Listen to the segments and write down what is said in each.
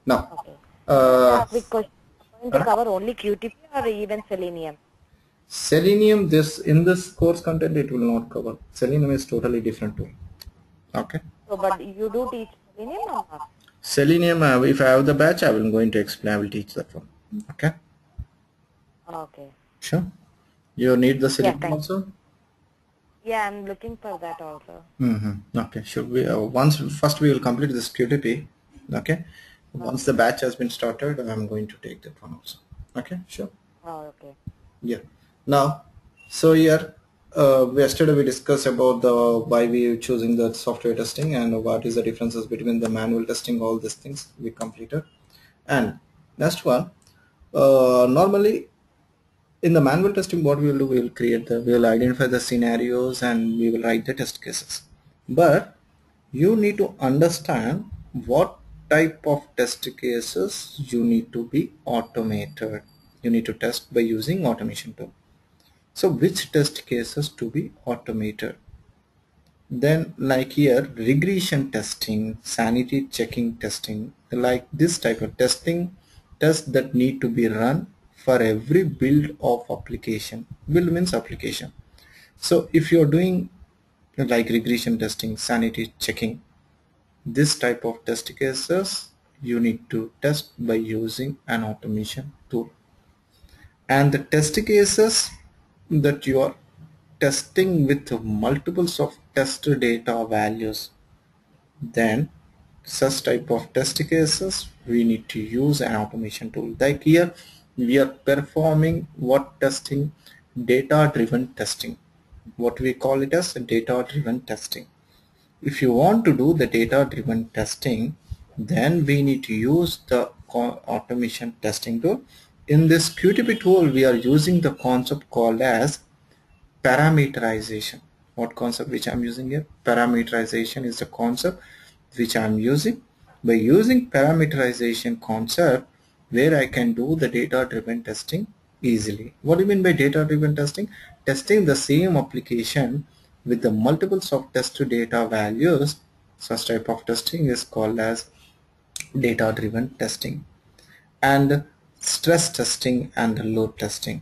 Now, Okay. Just uh, a quick question. Going to cover only QTP or even Selenium? Selenium, this in this course content it will not cover. Selenium is totally different tool. Okay. So, but you do teach Selenium or not? Selenium, if I have the batch, I will going to explain. I will teach that one. Okay. Okay. Sure. You need the Yeah, Selenium thank also. Yeah, I'm looking for that also. Okay. Should we once first we will complete this QTP. Okay. Once the batch has been started, I'm going to take that one also. Okay. Sure. Oh, okay. Yeah. Now, so here, yesterday we discussed about the why we choosing the software testing and what is the differences between the manual testing. All these things we completed. And next one, normally in the manual testing, what we will do, we will identify the scenarios and we will write the test cases. But you need to understand what type of test cases you need to be automated. You need to test by using automation tool. So which test cases to be automated? Then like here, regression testing, sanity checking testing, like this type of testing, tests that need to be run for every build of application. Build means application. So if you're doing like regression testing, sanity checking, this type of test cases, you need to test by using an automation tool. And the test cases that you are testing with multiples of test data values, then such type of test cases we need to use an automation tool. Like here we are performing what testing? Data driven testing. What we call it as data driven testing. If you want to do the data driven testing, then we need to use the automation testing tool. In this QTP tool we are using the concept called as parameterization. What concept which I'm using here? Parameterization is the concept which I'm using. By using parameterization concept, where I can do the data driven testing easily. What do you mean by data driven testing? Testing the same application with the multiples of test data values. Such type of testing is called as data driven testing. And stress testing and load testing.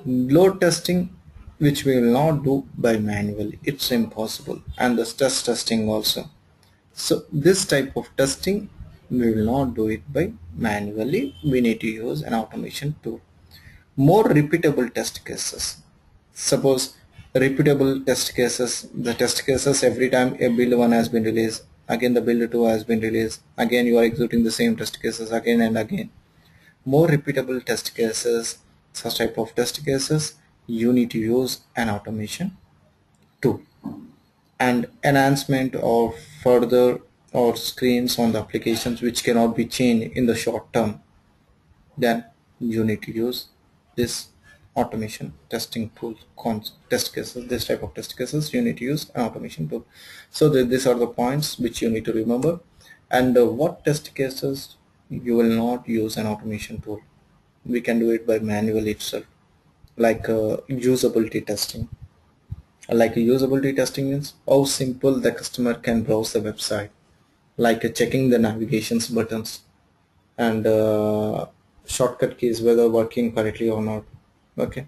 Load testing, which we will not do by manually, it's impossible, and the stress testing also. So this type of testing we will not do it by manually, we need to use an automation tool. More repeatable test cases. Suppose repeatable test cases, the test cases every time a build 1 has been released, again the build 2 has been released, again you are executing the same test cases again and again. More repeatable test cases, such type of test cases, you need to use an automation tool. And enhancement or further or screens on the applications which cannot be changed in the short term, then you need to use this automation testing tool. Test cases, this type of test cases, you need to use an automation tool. So these are the points which you need to remember. And what test cases you will not use an automation tool? We can do it by manual itself, like usability testing. Like usability testing means how simple the customer can browse the website, like checking the navigations buttons and shortcut keys whether working correctly or not. Okay,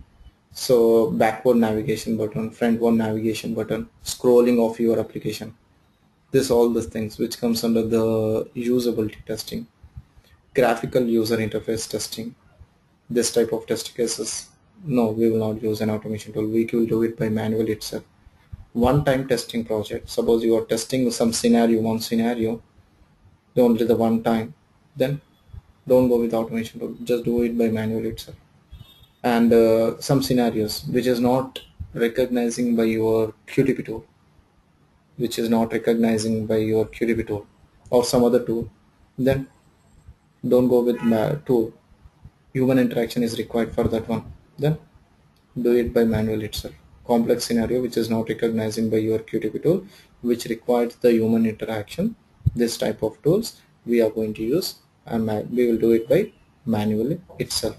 so backward navigation button, frontward navigation button, scrolling of your application, this all the things which comes under the usability testing. Graphical user interface testing, this type of test cases, no, we will not use an automation tool, we will do it by manual itself. One time testing project, suppose you are testing some scenario, one scenario, only the one time, then don't go with automation tool, just do it by manual itself. And some scenarios which is not recognizing by your QTP tool, which is not recognizing by your QTP tool or some other tool, then don't go with tool. Human interaction is required for that one, then do it by manual itself. Complex scenario which is not recognizing by your QTP tool, which requires the human interaction, this type of tools we are going to use, and we will do it by manually itself.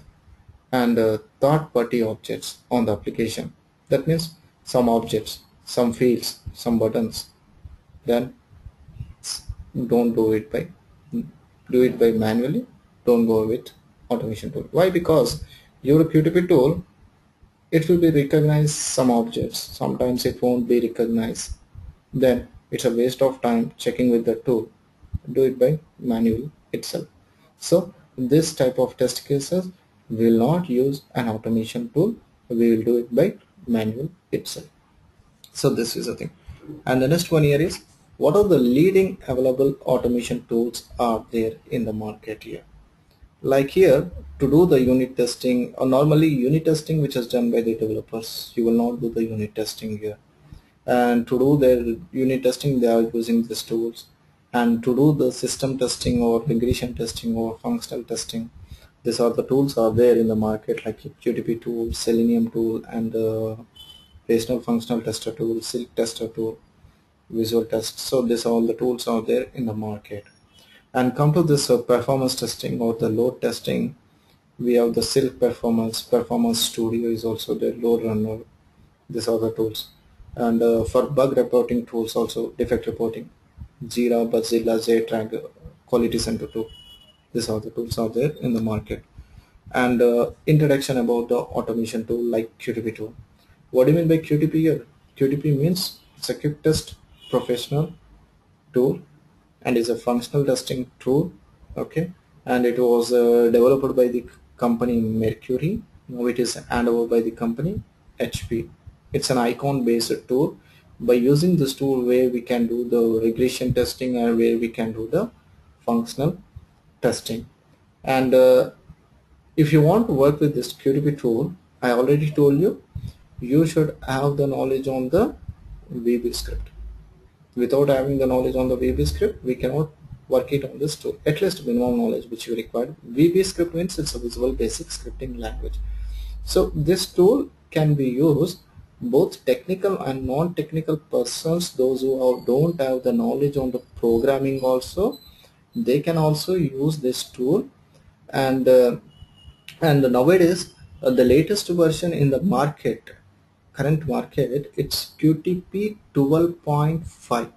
And third party objects on the application, that means some objects, some fields, some buttons, then don't do it by Do it by manually. Don't go with automation tool. Why? Because your QTP tool, it will be recognize some objects. Sometimes it won't be recognized. Then it's a waste of time checking with the tool. Do it by manual itself. So this type of test cases will not use an automation tool. We will do it by manual itself. So this is the thing. And the next one here is, what are the leading available automation tools are there in the market here? Like here, to do the unit testing, or normally unit testing which is done by the developers, you will not do the unit testing here. And to do their unit testing, they are using these tools. And to do the system testing or regression testing or functional testing, these are the tools are there in the market, like QTP tool, Selenium tool, and Rational Functional Tester tool, Silk Tester tool, Visual Test. So these all the tools are there in the market. And come to this performance testing or the load testing, we have the Silk Performance Studio is also there, Load Runner. These are the tools. And for bug reporting tools also, defect reporting, Jira, Buzzilla, JTrag, Quality Center tool. These are the tools are there in the market. And introduction about the automation tool like QTP tool. What do you mean by QTP here? QTP means it's a quick test professional tool and is a functional testing tool. Okay, and it was developed by the company Mercury. Now it is handed over by the company HP. It's an icon based tool. By using this tool, where we can do the regression testing and where we can do the functional testing. And if you want to work with this QTP tool, I already told you, you should have the knowledge on the VB script. Without having the knowledge on the VB script, we cannot work it on this tool. At least minimum knowledge which you require. VB script means it's a visual basic scripting language. So this tool can be used both technical and non-technical persons. Those who don't have the knowledge on the programming also, they can also use this tool. And nowadays the latest version in the market, current market, it's QTP 12.5.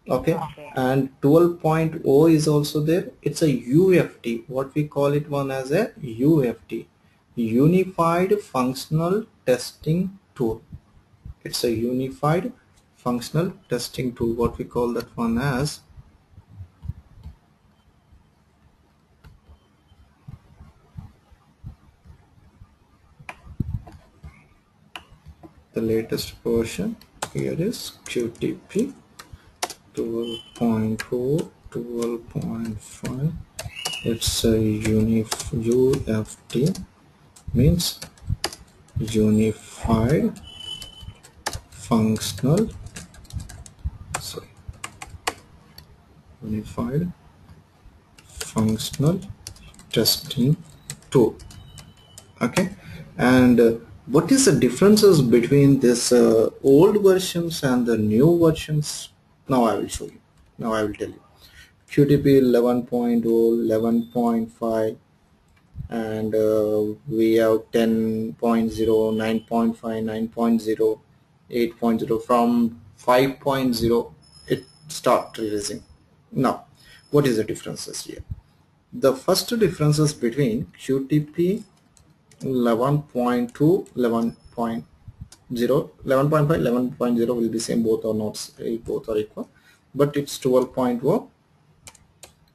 Okay, and 12.0 is also there. It's a UFT, what we call it one as a UFT, Unified Functional Testing Tool. It's a unified functional testing tool, what we call that one as the latest version. Here is QTP 12.0, 12.5. It's a UFT means unified functional unified functional testing tool. Okay, and what is the differences between this old versions and the new versions? Now I will show you. Now I will tell you. QTP 11.0, 11.5, and we have 10.0, 9.5, 9.0, 8.0. From 5.0 it start releasing. Now what is the differences here? The first differences between QTP 11.2, 11.0, 11.5, 11.0 will be same, both are not, both are equal, but it's 12.0.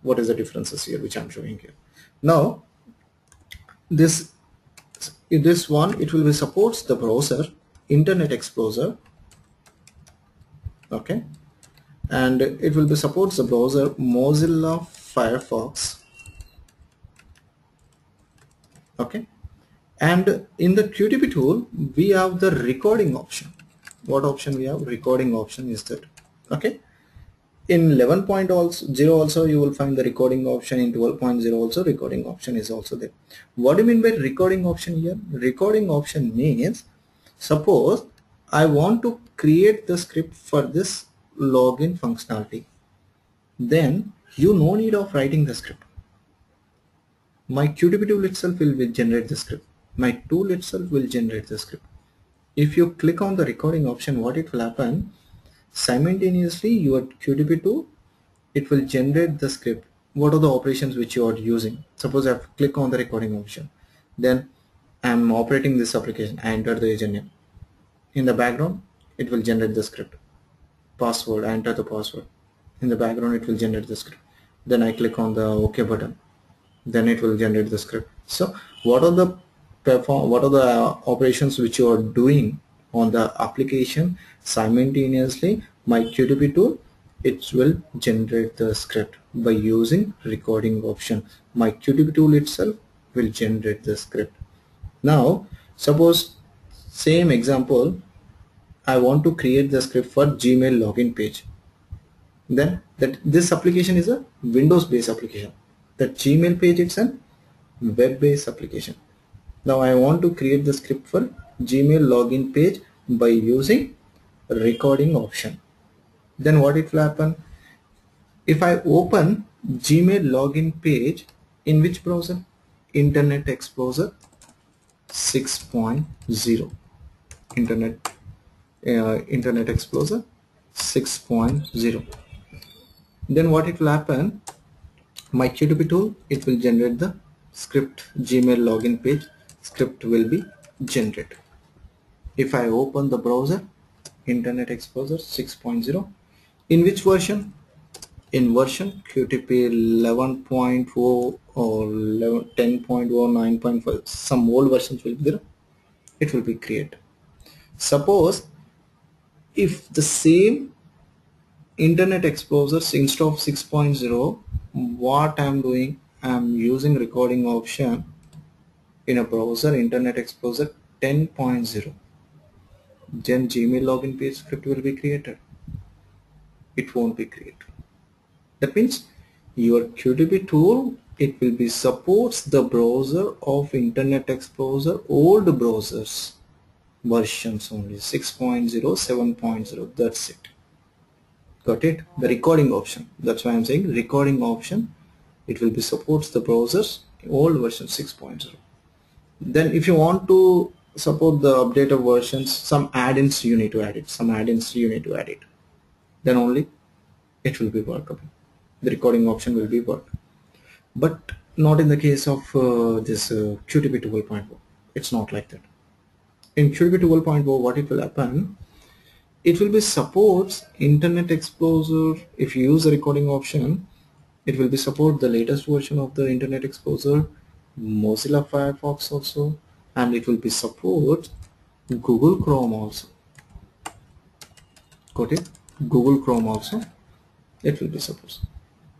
What is the differences here which I'm showing here? Now this one, it will be supports the browser Internet Explorer. Okay, and it will be supports the browser Mozilla Firefox. Okay, and in the QTP tool we have the recording option. What option we have? Recording option is that. Okay, in 11.0 also you will find the recording option. In 12.0 also recording option is also there. What do you mean by recording option here? Recording option means, suppose I want to create the script for this login functionality, then you no need of writing the script. My QTP tool itself will generate the script. My tool itself will generate the script. If you click on the recording option, what it will happen? Simultaneously your QTP tool it will generate the script. What are the operations which you are using? Suppose I click on the recording option, then I'm operating this application. I enter the username. In the background, it will generate the script. Password, I enter the password. In the background, it will generate the script. Then I click on the OK button. Then it will generate the script. So what are the operations which you are doing on the application simultaneously? My QTP tool, it will generate the script by using recording option. My QTP tool itself will generate the script. Now suppose same example, I want to create the script for Gmail login page. Then that this application is a Windows based application. The Gmail page, it's a web based application. Now I want to create the script for Gmail login page by using recording option. Then what it will happen? If I open Gmail login page in which browser? Internet Explorer 6.0. Internet Explorer 6.0. Then what it will happen? My QTP tool, it will generate the script. Gmail login page script will be generated. If I open the browser, Internet Explorer 6.0, in which version? In version QTP 11.0 or 10.0, 9.5, some old versions will be there. It will be created. Suppose if the same Internet Explorer instead of 6.0, what I'm doing, I'm using recording option in a browser, Internet Explorer 10.0, then Gmail login page script will be created. It won't be created. That means your QTP tool, it will be supports the browser of Internet Explorer old browsers versions only, 6.0, 7.0, that's it. Got it? The recording option, that's why I'm saying recording option, it will be supports the browsers old version 6.0. Then if you want to support the updated versions, some add-ins you need to add it, then only it will be workable. The recording option will be work, but not in the case of this QTP 12.0. It's not like that. In QTP 12.0, what it will happen, it will be supports Internet Explorer. If you use the recording option, it will be support the latest version of the Internet Explorer, Mozilla Firefox also, and it will be support Google Chrome also. Got it? Google Chrome also, it will be support.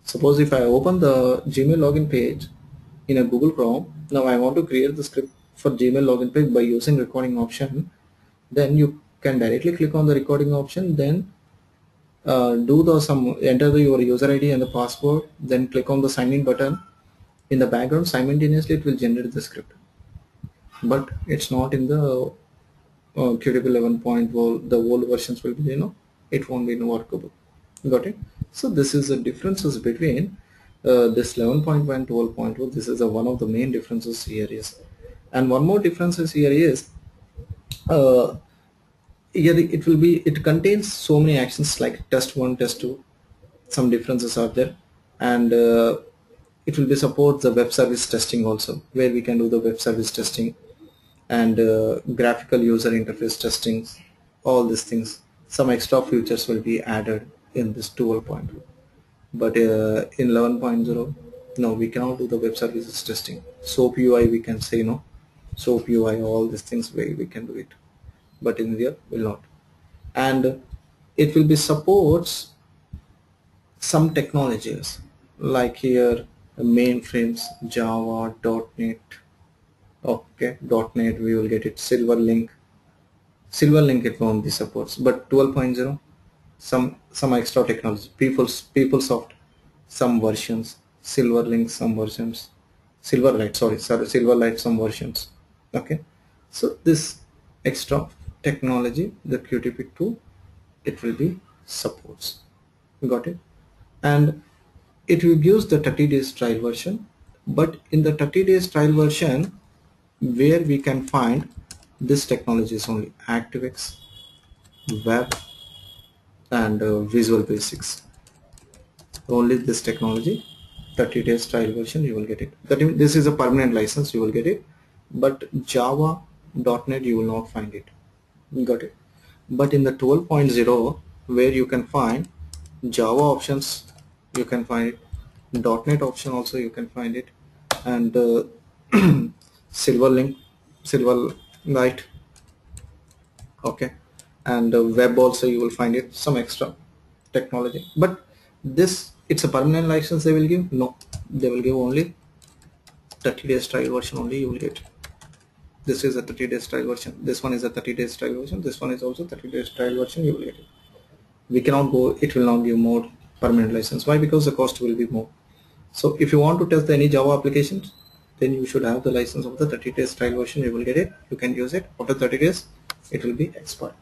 Suppose if I open the Gmail login page in a Google Chrome, now I want to create the script for Gmail login page by using recording option, then you can directly click on the recording option, then enter your user ID and the password, then click on the sign in button. In the background simultaneously it will generate the script, but it's not in the QTP 11.0. the old versions will be, it won't be workable. Got it? So this is the differences between this 11.1 12.0. This is one of the main differences here is, and one more differences here is here it contains so many actions like test 1, test 2. Some differences are there, and it will be support the web service testing also, where we can do the web service testing and graphical user interface testing, all these things. Some extra features will be added in this 12.0, but in 11.0, no, we cannot do the web services testing. SOAP UI we can say, no, SOAP UI, all these things we can do it, but in here will not. And it will be supports some technologies like here mainframes, Java, .NET. Okay, .NET we will get it. Silverlink it won't be supports, but 12.0 some extra technology, PeopleSoft some versions, Silverlink some versions, Silverlight some versions. Okay, so this extra technology, the QTP2, it will be supports. Got it? And it will use the 30 days trial version, but in the 30 days trial version, where we can find this technology is only ActiveX, Web, and Visual Basics. only this technology 30 days trial version you will get it. That means this is a permanent license, you will get it, but Java .NET you will not find it. Got it? But in the 12.0 where you can find Java options, you can find it, .NET option also you can find it, and Silverlink, Silverlight, okay, and web also you will find it, some extra technology. But this, it's a permanent license they will give? No, they will give only 30 days trial version only you will get. This is a 30 days trial version, this one is a 30 days trial version, this one is also 30 days trial version, you will get it. We cannot go, it will not give more permanent license. Why? Because the cost will be more. So if you want to test any Java applications, then you should have the license of the 30 days trial version, you will get it, you can use it. After 30 days it will be expired.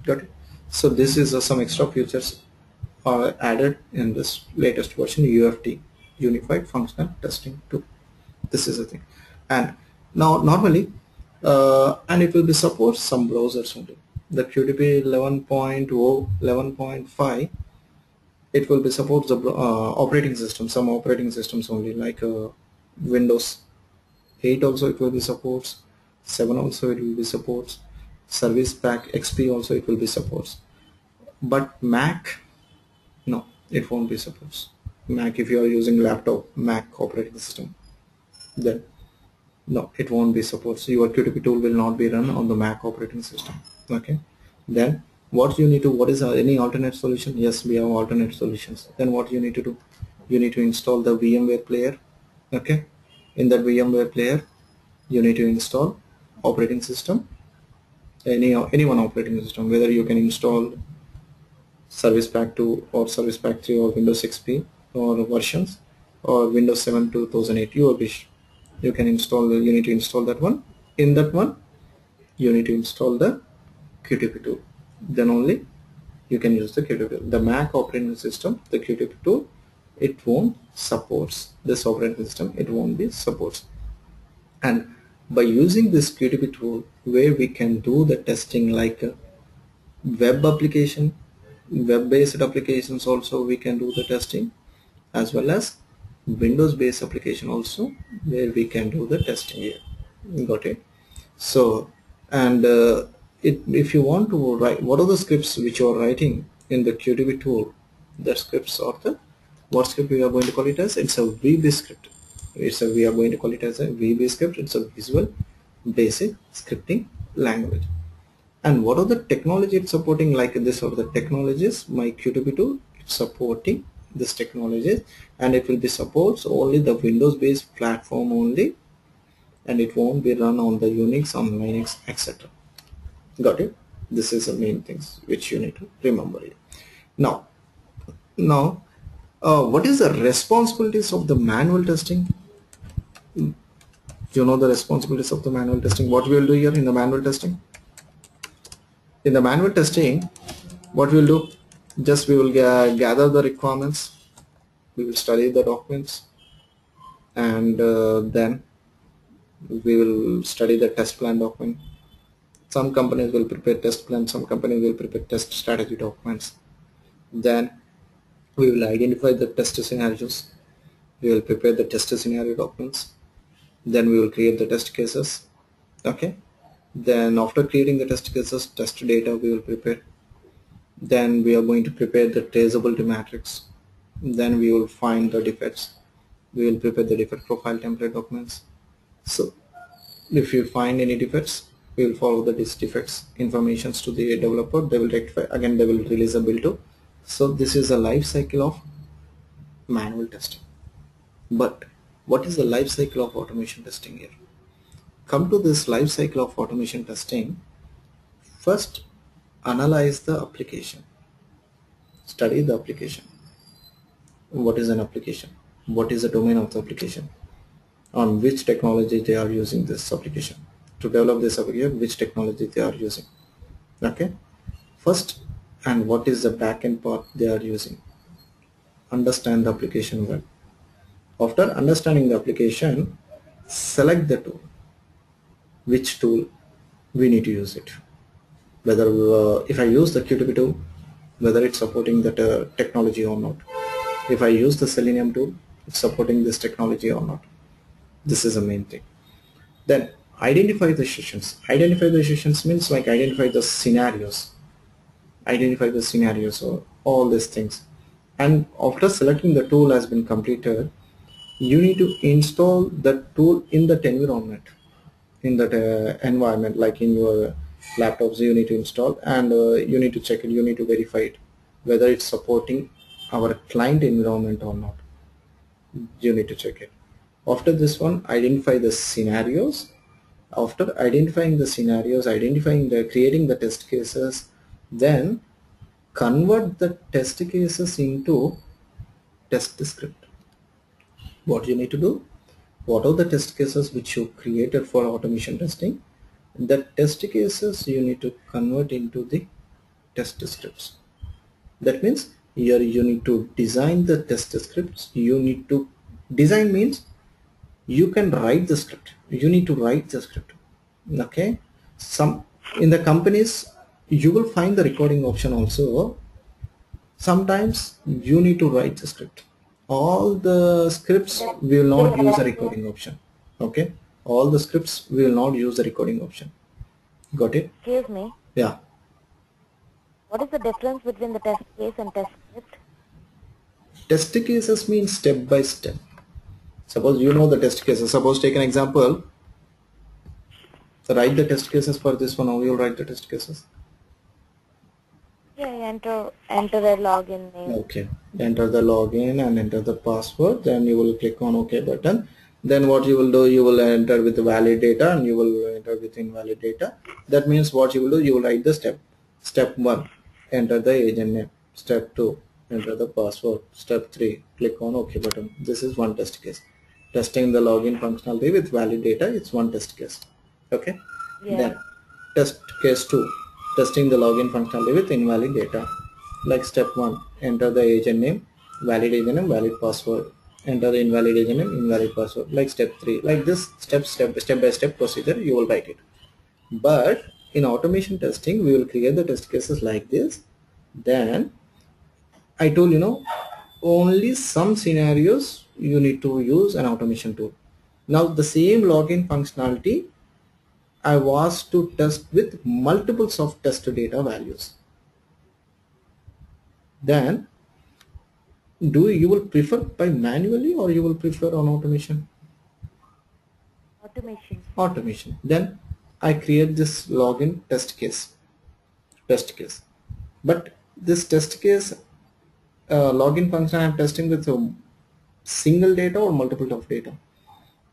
Got it? So this is some extra features are added in this latest version, UFT, Unified Functional Testing Tool. This is the thing. And now normally and it will be support some browsers only. The QTP 11.0, 11.5, it will be support the operating system, some operating systems only, like Windows 8 also it will be supports, 7 also it will be supports, Service Pack XP also it will be supports. But Mac, no, it won't be supports. Mac, if you are using laptop Mac operating system, then no, it won't be supports. Your QTP tool will not be run on the Mac operating system. Okay, then what you need to, what is any alternate solution? Yes, we have alternate solutions. Then what you need to do, you need to install the VMware player. Okay, in that VMware player you need to install operating system, any one operating system, whether you can install Service Pack 2 or Service Pack 3 or Windows XP or versions, or Windows 7 2008, your wish. You can install, you need to install that one. In that one you need to install the QTP tool, then only you can use the QTP tool. The Mac operating system, the QTP tool, it won't supports this operating system, it won't be supports. And by using this QTP tool, where we can do the testing like web application, web-based applications also we can do the testing, as well as Windows based application also, where we can do the testing here. Got it? So, and if you want to write, what are the scripts which you are writing in the QTP tool? The scripts are the, what script we are going to call it as? It's a VB script. We are going to call it as a VB script. It's a Visual Basic Scripting Language. And what are the technology it's supporting? Like this are the technologies. My QTP tool, it's supporting this technologies, and it will be supports only the Windows based platform only, and it won't be run on the Unix, on Linux, etc. Got it? This is the main things which you need to remember here. Now what is the responsibilities of the manual testing? You know the responsibilities of the manual testing. What we will do here in the manual testing? In the manual testing, what we will do, just we will gather the requirements, we will study the documents, and then we will study the test plan document. Some companies will prepare test plan, some companies will prepare test strategy documents. Then we will identify the test scenarios, we will prepare the test scenario documents, then we will create the test cases. Okay, then after creating the test cases, test data we will prepare. Then we are going to prepare the traceability matrix. Then we will find the defects, we will prepare the defect profile template documents. So if you find any defects, we will follow the defects informations to the developer, they will rectify, again they will release a build to. So this is a life cycle of manual testing. But what is the life cycle of automation testing here? Come to this life cycle of automation testing. First, analyze the application, study the application. What is an application? What is the domain of the application? On which technology they are using this application? To develop this application, which technology they are using? Okay, first, and what is the backend part they are using? Understand the application well. After understanding the application, select the tool. Which tool we need to use it? Whether if I use the QTP tool, whether it's supporting that technology or not. If I use the Selenium tool, it's supporting this technology or not. This is the main thing. Then identify the sessions. Identify the sessions means like identify the scenarios. Identify the scenarios or all these things. And after selecting the tool has been completed, you need to install the tool in that environment. In that environment, like in your laptops, you need to install, and you need to check it, you need to verify it whether it's supporting our client environment or not. You need to check it. After this one, identify the scenarios. After identifying the scenarios, identifying the creating the test cases, then convert the test cases into test script. What you need to do, what are the test cases which you created for automation testing, the test cases you need to convert into the test scripts. That means here you need to design the test scripts. You need to design means you can write the script, you need to write the script. Okay, some in the companies you will find the recording option also. Sometimes you need to write the script. All the scripts we will not use a recording option. Okay, all the scripts we will not use the recording option. Got it? Excuse me. Yeah. What is the difference between the test case and test script? Test cases means step by step. Suppose you know the test cases. Suppose take an example. Write the test cases for this one. How you will write the test cases? Yeah, enter a login name. Okay. Enter the login and enter the password. Then you will click on OK button. Then what you will do, you will enter with the valid data and you will enter with invalid data. That means what you will do, you will write the step 1, enter the agent name. Step 2, enter the password. Step 3, click on OK button. This is one test case. Testing the login functionality with valid data, it's one test case. Okay. Yeah. Then test case 2, testing the login functionality with invalid data. Like step 1, enter the agent name, valid agent name, valid password. Enter the invalid agent name, invalid password. Like step 3, like this step by step procedure you will write it. But in automation testing we will create the test cases like this. Then I told only some scenarios you need to use an automation tool. Now the same login functionality I was to test with multiples of test data values. Then you will prefer by manually or you will prefer on automation? Automation. Then I create this login test case. But this test case login function I am testing with single data or multiple of data?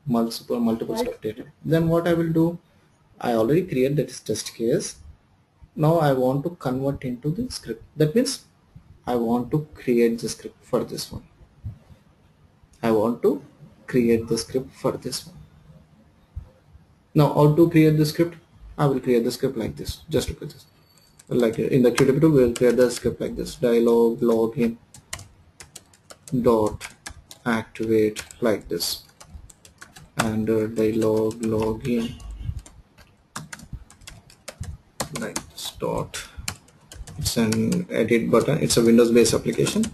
Multiples of data. Then what I will do, I already created this test case. Now I want to convert into the script. That means I want to create the script for this one. I want to create the script for this one. Now how to create the script? I will create the script like this. Just look at this. Like in the QTP tool, we will create the script like this. Dialog login dot activate like this, and dialog login like this dot. It's an edit button. It's a Windows based application.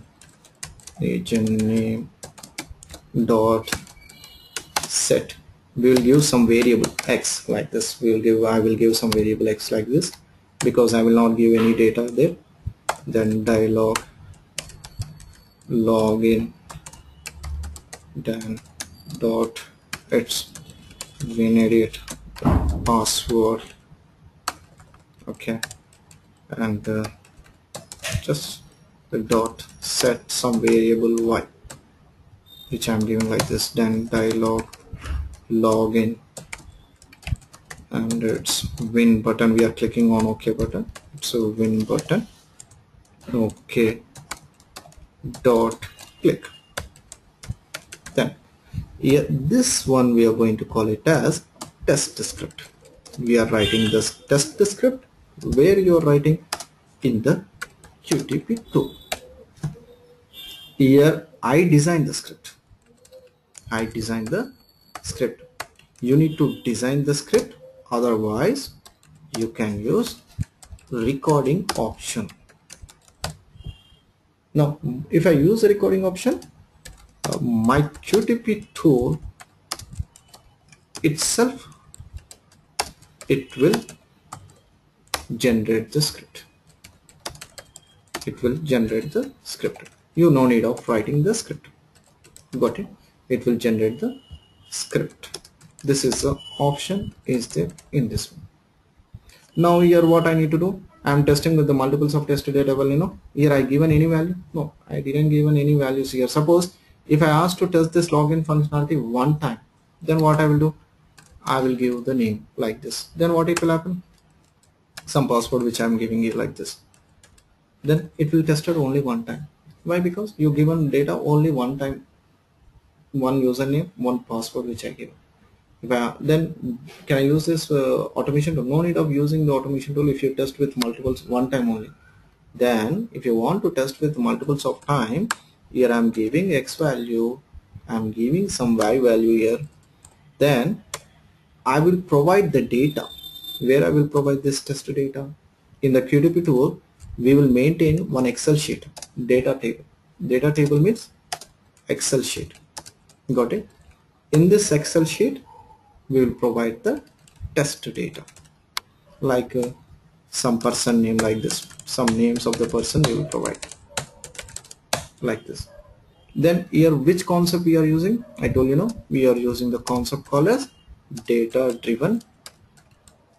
Agent name dot set. We will give some variable x like this. I will give some variable x like this because I will not give any data there. Then dialog login then dot its winedit password. Okay, and just the dot set some variable y which I'm giving like this. Then dialog login and it's win button. We are clicking on OK button. It's a win button. OK dot click. Then here this one we are going to call it as test script. We are writing this test script where you are writing in the QTP tool. Here I designed the script. You need to design the script, otherwise you can use recording option. Now if I use the recording option, my QTP tool itself, it will generate the script. It will generate the script. You no need of writing the script. Got it? It will generate the script. This is the option is there in this one. Now here what I need to do, I am testing with the multiples of test data. Well, here I given any value? No, I didn't given any values here. Suppose if I ask to test this login functionality one time, then what I will do, I will give the name like this. Then what it will happen, some password which I am giving you like this, then it will test it only one time. Why? Because you given data only one time, one username, one password which I give. Then can I use this automation tool? No need of using the automation tool if you test with multiples one time only. Then if you want to test with multiples of time, here I am giving x value, I am giving some y value here. Then I will provide the data. Where I will provide this test data? In the QTP tool, we will maintain one Excel sheet, data table. Data table means Excel sheet. Got it? In this Excel sheet, we will provide the test data, like some person name like this, some names of the person we will provide like this. Then here which concept we are using? I told we are using the concept called as data driven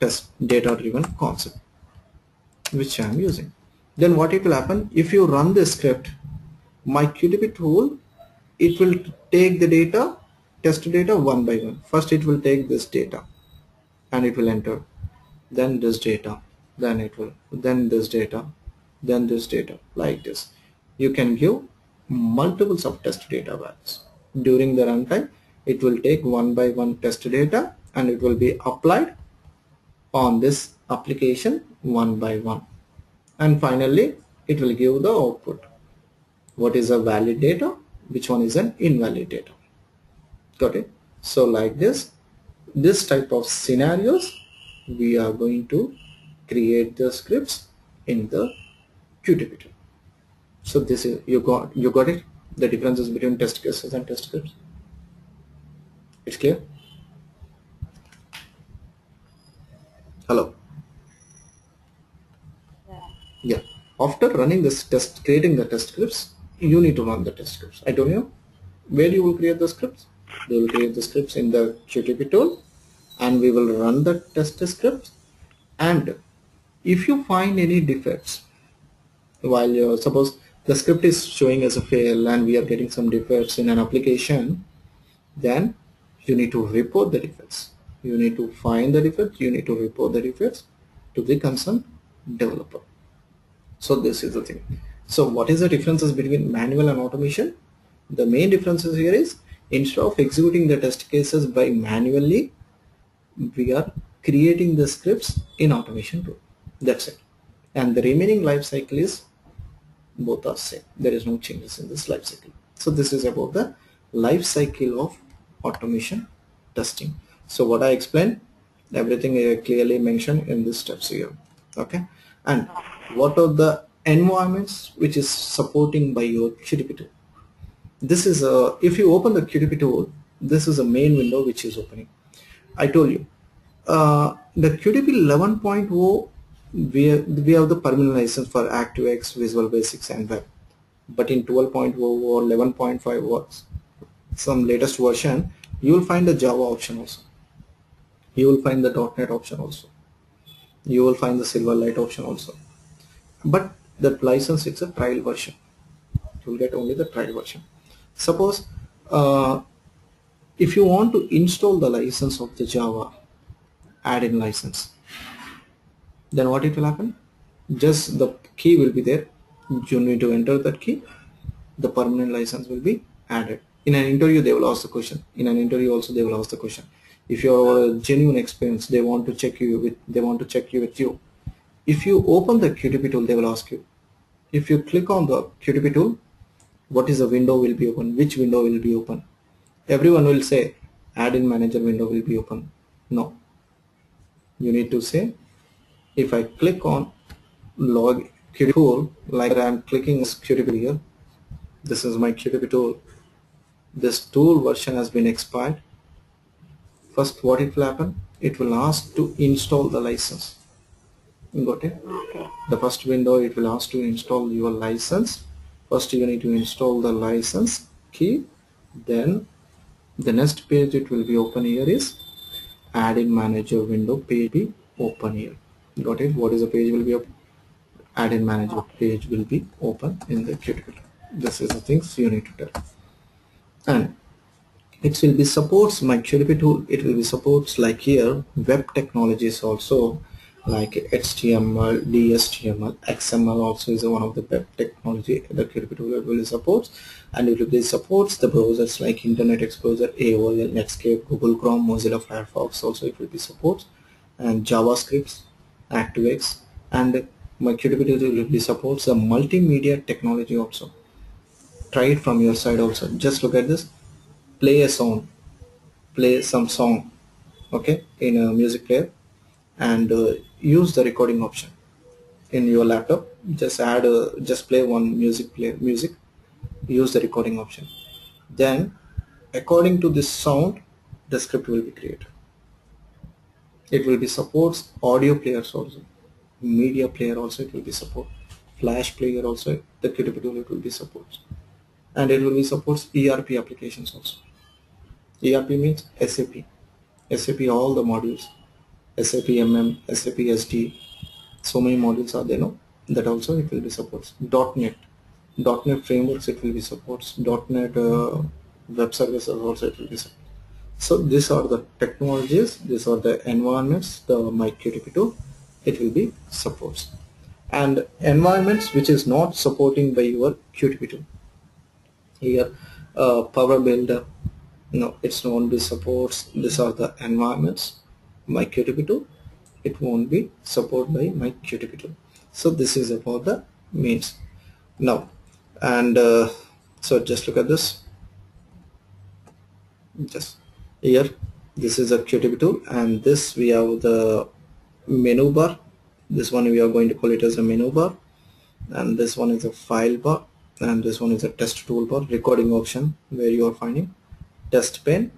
test, data driven concept, which I am using. Then what it will happen, if you run the script, my QTP tool, it will take the data, test data one by one. First it will take this data and it will enter, then this data, then it will, then this data, then this data, like this. You can give multiples of test data values. During the runtime, it will take one by one test data and it will be applied on this application one by one. And finally, it will give the output. What is a valid data? Which one is an invalid data? Got it? So like this type of scenarios, we are going to create the scripts in the QTP tool. So this is, you got it, the differences between test cases and test scripts. It's clear? Hello? Yeah. After running this test, creating the test scripts, you need to run the test scripts. I told you where you will create the scripts. They will create the scripts in the QTP tool, and we will run the test scripts. And if you find any defects while suppose the script is showing as a fail and we are getting some defects in an application, then you need to report the defects. You need to find the defects, you need to report the defects to the concerned developer. So this is the thing. So what is the differences between manual and automation? The main differences here is, instead of executing the test cases by manually, we are creating the scripts in automation tool. That's it. And the remaining life cycle is both are same. There is no changes in this life cycle. So this is about the life cycle of automation testing. So what I explained, everything is clearly mentioned in these steps here. Okay. And what are the environments which is supporting by your QTP tool? This is if you open the QTP tool, this is a main window which is opening. I told you the QTP 11.0, we have the permanent license for ActiveX, Visual Basics and Web. But in 12.0 or 11.5 or some latest version, you will find the Java option also. You will find the .NET option also. You will find the Silverlight option also. But that license, it's a trial version. You will get only the trial version. Suppose if you want to install the license of the Java, add-in license, then what it will happen? Just the key will be there. You need to enter that key. The permanent license will be added. In an interview, they will ask the question. In an interview also, they will ask the question. If you are a genuine experience, they want to check you with. They want to check you with you. If you open the QTP tool, they will ask you. If you click on the QTP tool, what is the window will be open? Which window will be open? Everyone will say add-in manager window will be open. No. You need to say, if I click on log QTP tool, like I'm clicking this QTP here. This is my QTP tool. This tool version has been expired. First, what it will happen? It will ask to install the license. Got it? Okay. The first window, it will ask to install your license. First, you need to install the license key. Then the next page it will be open here is add-in manager window page be open here. Got it? What is the page will be open? Add-in manager page will be open in the QTP. This is the things you need to tell. And it will be supports my QTP tool. It will be supports like here web technologies also, like HTML, DHTML, XML also is one of the web technology the QTP tool will support, and it will be supports the browsers like Internet Explorer, AOL, Netscape, Google Chrome, Mozilla Firefox also it will be supports, and JavaScript, ActiveX, and my QTP tool will be supports the multimedia technology also. Try it from your side also. Just look at this. Play a song, play some song, okay, in a music player, and use the recording option in your laptop. Just just play one music, use the recording option. Then according to this sound the script will be created. It will be supports audio players also, media player also it will be support, flash player also the QTP tool it will be supports, and it will be supports ERP applications also. ERP means SAP all the modules, SAP MM, SAP SD, so many modules are there, no? That also it will be supports. .NET frameworks it will be supports. .NET web services also it will be supports. So these are the technologies, these are the environments, the my QTP tool it will be supports. And environments which is not supporting by your QTP tool. Here Power Builder, no, it's won't be supports. These are the environments my QTP tool, it won't be supported by my QTP tool. So this is about the means now. And so just look at this. Just here this is a QTP tool, and this we have the menu bar. This one we are going to call it as a menu bar, and this one is a file bar, and this one is a test toolbar, recording option where you are finding test pane,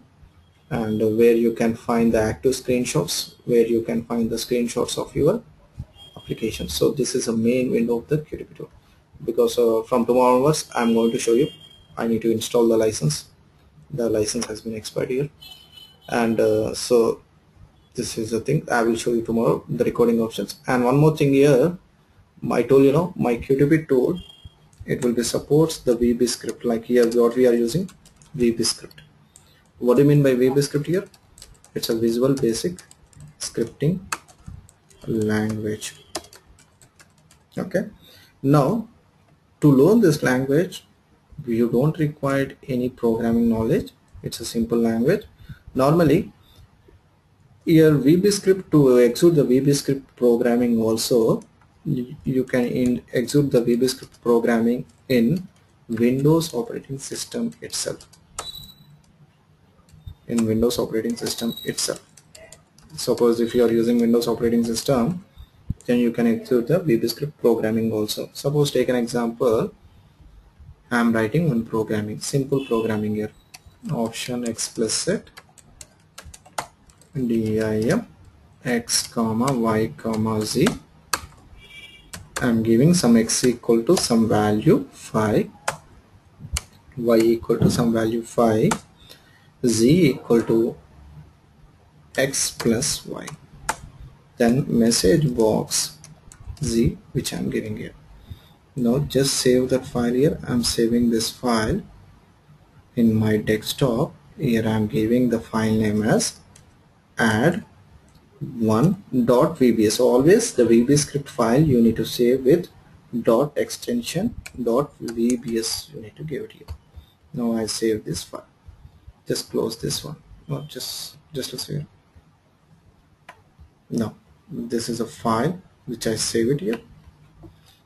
and where you can find the active screenshots, where you can find the screenshots of your application. So this is a main window of the QTP tool, because from tomorrow onwards I'm going to show you. I need to install the license. The license has been expired here, and so this is the thing I will show you tomorrow, the recording options. And one more thing here, I told you know my QTP tool it will be supports the VB script, like here what we are using VB script. What do you mean by VB script here? It's a Visual Basic Scripting language. Okay, now to learn this language you don't require any programming knowledge. It's a simple language. Normally here VB script, to execute the VB script programming also you can execute the VB script programming in Windows operating system itself. In Windows operating system itself. Suppose if you are using Windows operating system, then you can execute the VB script programming also. Suppose take an example, I am writing one programming, simple programming here. Option explicit dim x comma y comma z. I am giving some x equal to some value 5, y equal to some value 5, z equal to x plus y. Then message box z, which I am giving here. Now just save that file here. I am saving this file in my desktop. Here I am giving the file name as add1.vbs. So always the VB script file you need to save with dot extension .vbs. You need to give it here. Now I save this file. Just close this one. No, just to save. Now this is a file which I save it here.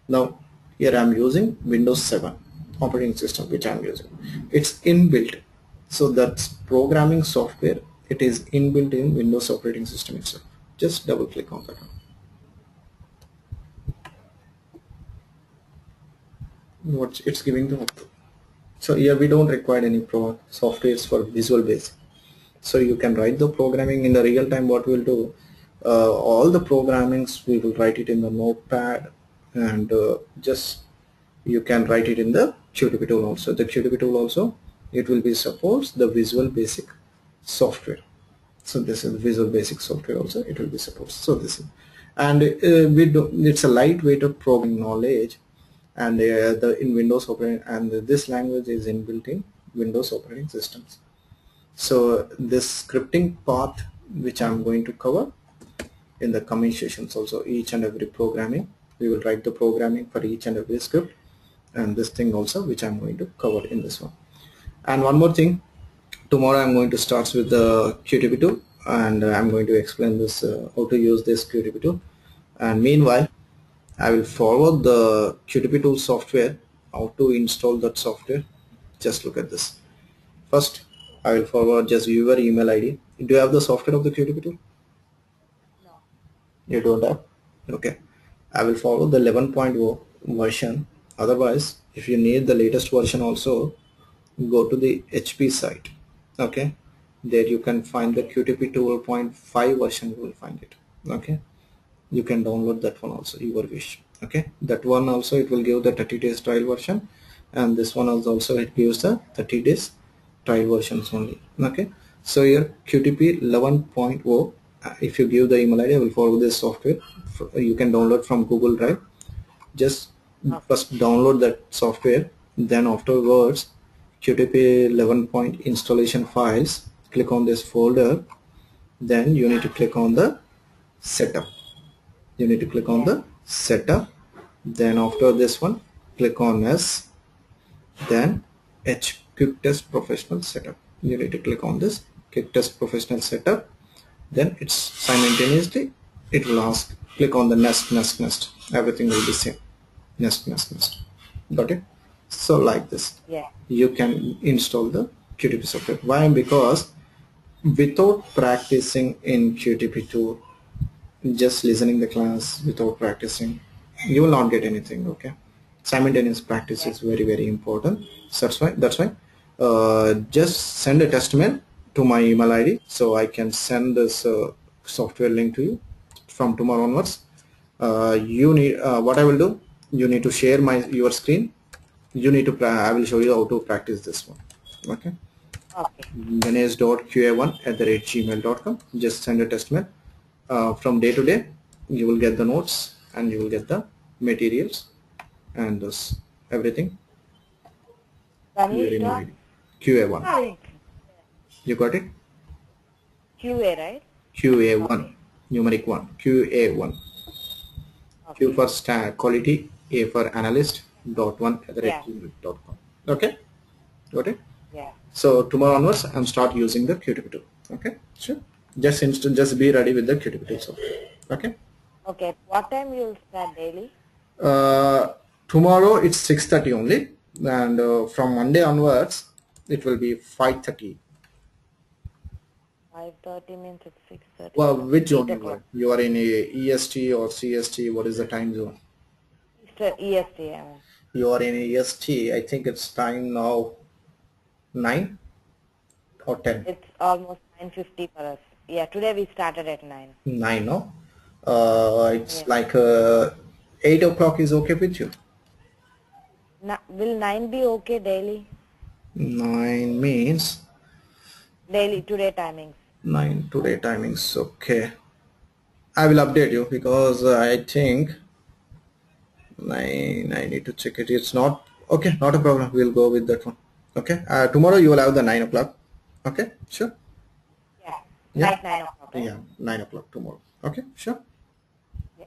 Now here I am using Windows 7 operating system, which I am using. It's inbuilt, so that's programming software. It is inbuilt in Windows operating system itself. Just double click on that one. what it's giving the output. So here we don't require any softwares for Visual Basic. So you can write the programming in the real time. What we'll do, all the programmings we will write it in the notepad, and just you can write it in the QTP tool also. The QTP tool also, it will be supports the Visual Basic software. So this is Visual Basic software also, it will be supports. So this is, and we do, it's a lightweight of programming knowledge, and the in Windows operating, and this language is inbuilt in Windows operating systems. So this scripting part which I'm going to cover in the coming sessions also, each and every programming we will write the programming for each and every script, and this thing also which I'm going to cover in this one. And one more thing, tomorrow I'm going to start with the QTP tool, and I'm going to explain this how to use this QTP tool. And meanwhile I will forward the QTP tool software, how to install that software. Just look at this. First I will forward just your email ID. Do you have the software of the QTP tool? No. You don't have? Okay. I will follow the 11.0 version. Otherwise, if you need the latest version also, go to the HP site. Okay. There you can find the QTP 12.5 version, you will find it. Okay. You can download that one also, your wish. Okay. That one also, it will give the 30 days trial version, and this one also it gives the 30 days trial versions only. Okay. So here QTP 11.0, if you give the email ID, I will forward this software. You can download from Google Drive. Just first download that software, then afterwards QTP 11 point installation files, click on this folder, then you need to click on the setup. You need to click on the setup, then after this one click on S, then H quick test professional setup. You need to click on this quick test professional setup, then it's simultaneously it will ask, click on the nest, everything will be same, nest. Got it? So like this you can install the QTP software. Why? Because without practicing in QTP2, just listening the class without practicing, you will not get anything. Okay, simultaneous practice is very important. So that's why just send a test mail to my email ID, so I can send this software link to you from tomorrow onwards. You need what I will do, you need to share your screen. You need to I will show you how to practice this one. Okay, ganesh.qa1@gmail.com. just send a test mail. From day to day you will get the notes, and you will get the materials, and this everything. QA1. You got it? QA, right? QA1, numeric 1, QA1. Q for quality, A for analyst, .1@gmail.com. Okay, got it? So tomorrow onwards I'm start using the QTP tool. Okay, sure. Just be ready with the QTP tool software. Okay. Okay. What time you will start daily? Tomorrow it's 6:30 only, and from Monday onwards it will be 5:30. 5:30 means it's 6:30. Well, which zone you are? You are in a EST or CST? What is the time zone? EST. You are in EST. I think it's time now 9 or 10. It's almost 9:50 for us. Yeah, today we started at 9. 9, no? It's like 8 o'clock is okay with you? Will 9 be okay daily? 9 means? Daily, today timings. 9 today timings, okay. I will update you, because I think 9, I need to check it. It's not okay, not a problem. We'll go with that one. Okay. Tomorrow you will have the 9 o'clock. Okay, sure. Yeah. Right, 9 o'clock. Right? Yeah, 9 o'clock tomorrow. Okay, sure.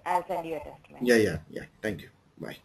I'll send you a test. Yeah. Thank you. Bye.